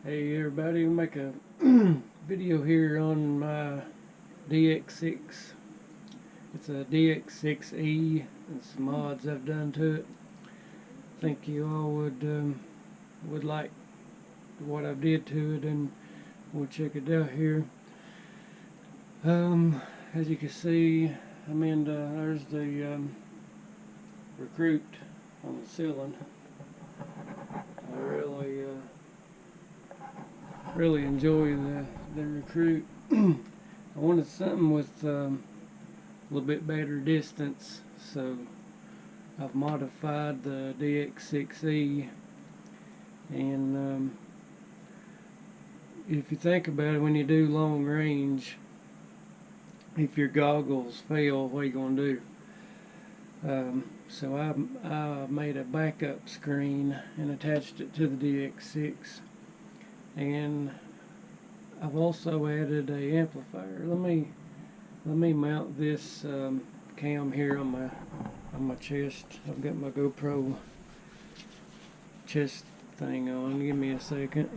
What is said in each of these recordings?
Hey everybody, we'll make a video here on my dx6. It's a dx6e and some mods I've done to it. I think you all would like what I did to it, and we'll check it out here. As you can see, there's the recruit on the ceiling. I really enjoy the recruit. I wanted something with a little bit better distance, so I've modified the dx6e. And if you think about it, when you do long range, if your goggles fail, what are you going to do? So I made a backup screen and attached it to the dx6, and I've also added a amplifier. Let me mount this cam here on my chest. I've got my GoPro chest thing on. Give me a second.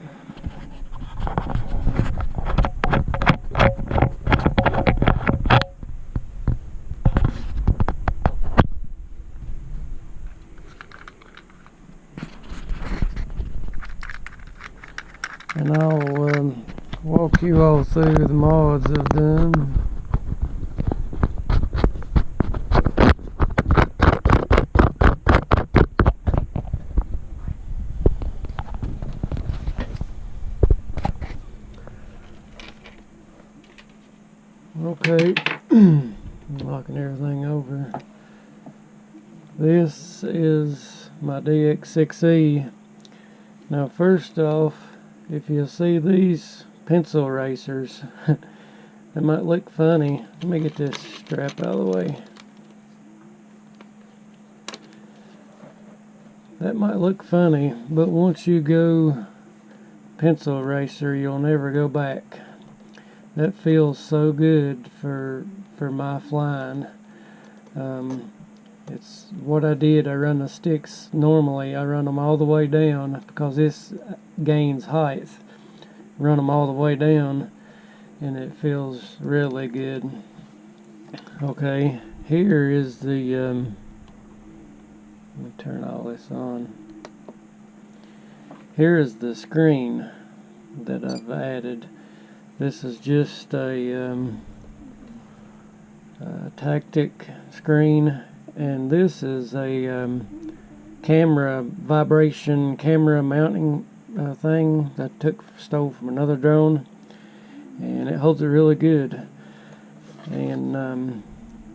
And I'll walk you all through the mods I've done. Okay, locking everything over. This is my dx6e. Now, first off, if you see these pencil erasers, they might look funny. Let me get this strap out of the way. That might look funny, but once you go pencil eraser, you'll never go back. That feels so good for my flying. It's what I did. I run the sticks normally. I run them all the way down because this gains height. Run them all the way down, and it feels really good. Okay, here is the let me turn all this on. Here is the screen that I've added. This is just a tactic screen, and this is a camera vibration camera mounting thing that I stole from another drone, and it holds it really good. And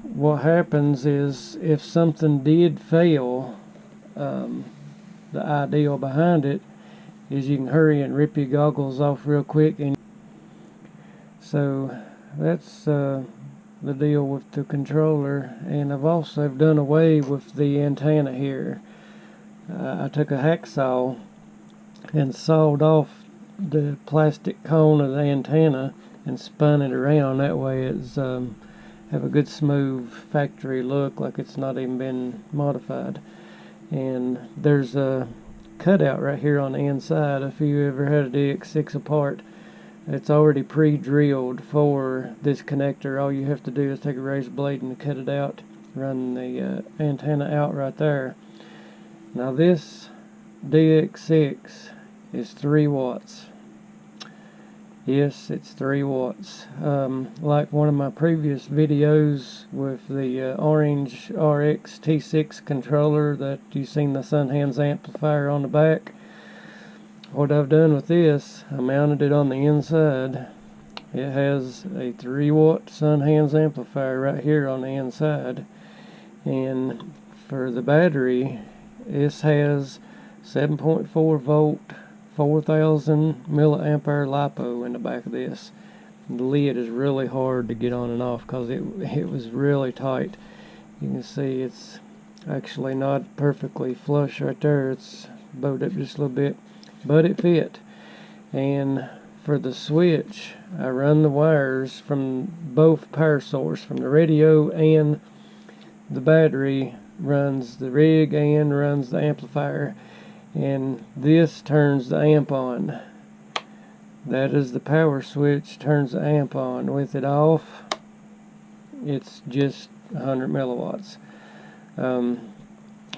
what happens is, if something did fail, the ideal behind it is you can hurry and rip your goggles off real quick. And so that's the deal with the controller. And I've also done away with the antenna here. I took a hacksaw and sawed off the plastic cone of the antenna and spun it around. That way it's have a good smooth factory look, like it's not even been modified. And there's a cutout right here on the inside. If you ever had a dx6 apart, it's already pre-drilled for this connector. All you have to do is take a razor blade and cut it out, run the antenna out right there. Now this dx6 is 3 watts. Yes, it's 3 watts. Like one of my previous videos with the orange RX T6 controller that you've seen the sunhans amplifier on the back. What I've done with this, I mounted it on the inside. It has a 3 watt sunhans amplifier right here on the inside. And for the battery, this has 7.4 volt 4000 milliampere LiPo in the back of this. The lid is really hard to get on and off because it was really tight. You can see it's actually not perfectly flush right there. It's bowed up just a little bit, but it fit. And for the switch, I run the wires from both power source, from the radio and the battery, runs the rig and runs the amplifier. And this turns the amp on. that is the power switch, turns the amp on. With it off, it's just 100 milliwatts.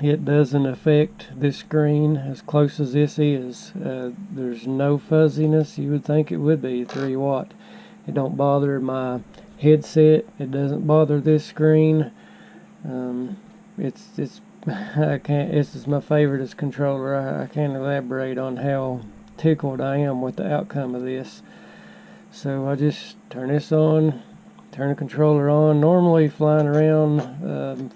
It doesn't affect this screen as close as this is. There's no fuzziness. You would think it would be 3 watt. It don't bother my headset. It doesn't bother this screen. It's I can't. This is my favoriteest controller. I can't elaborate on how tickled I am with the outcome of this. So I just turn this on, turn the controller on. Normally flying around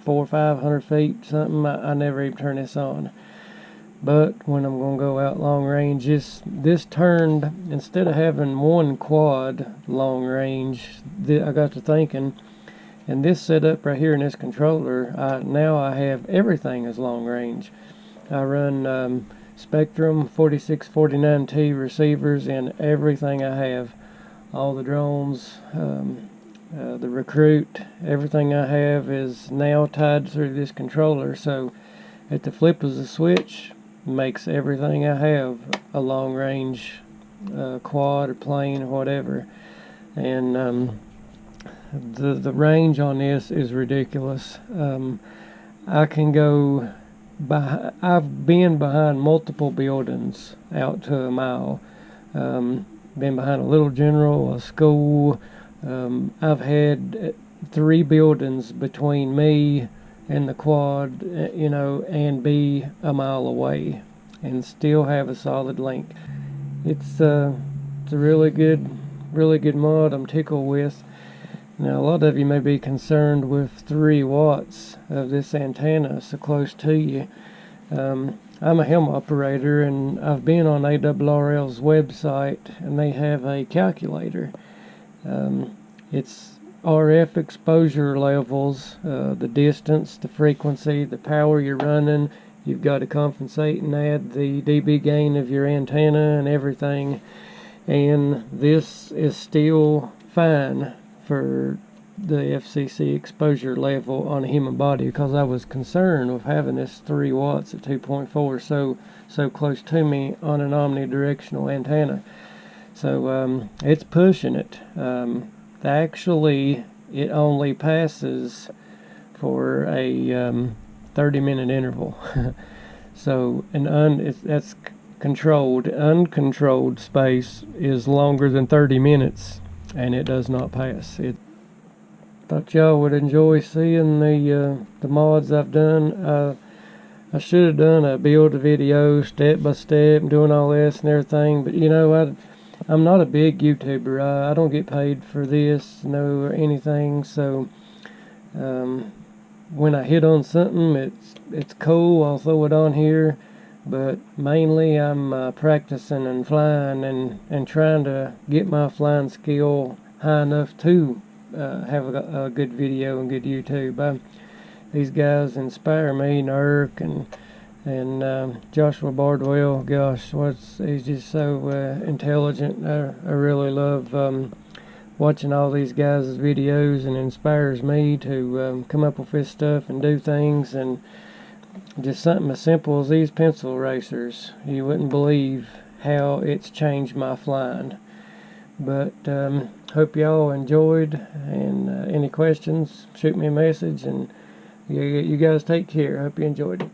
400 or 500 feet something, I never even turn this on. But when I'm going to go out long range, this turned, instead of having one quad long range, I got to thinking, and this setup right here in this controller, now I have everything as long range. I run Spectrum 4649T receivers in everything I have. All the drones, the Recruit, everything I have is now tied through this controller. So at the flip of the switch, makes everything I have a long range quad or plane or whatever. And the range on this is ridiculous. I can go I've been behind multiple buildings out to a mile. Been behind a little general, a school. I've had 3 buildings between me and the quad, and be a mile away and still have a solid link. It's a really good mod. I'm tickled with. Now, a lot of you may be concerned with 3 watts of this antenna so close to you. I'm a helm operator, and I've been on ARRL's website, and they have a calculator. It's RF exposure levels, the distance, the frequency, the power you're running. You've got to compensate and add the dB gain of your antenna and everything. And this is still fine for the FCC exposure level on a human body, because I was concerned with having this 3 watts at 2.4 so close to me on an omnidirectional antenna. So it's pushing it. Actually, it only passes for a 30-minute interval. So that's controlled. Uncontrolled space is longer than 30 minutes, and it does not pass. Thought y'all would enjoy seeing the mods I've done. I should have done a build video step by step, doing all this and everything, but I'm not a big YouTuber. I don't get paid for this, or anything. So when I hit on something, it's cool. I'll throw it on here. But mainly I'm practicing and flying and trying to get my flying skill high enough to have a good video and good YouTube. These guys inspire me, Nurk and Joshua Bardwell. Gosh, he's just so intelligent. I really love watching all these guys' videos, and inspires me to come up with this stuff and do things. And just something as simple as these pencil erasers, you wouldn't believe how it's changed my flying. But hope y'all enjoyed, and any questions, shoot me a message, and you guys take care. Hope you enjoyed it.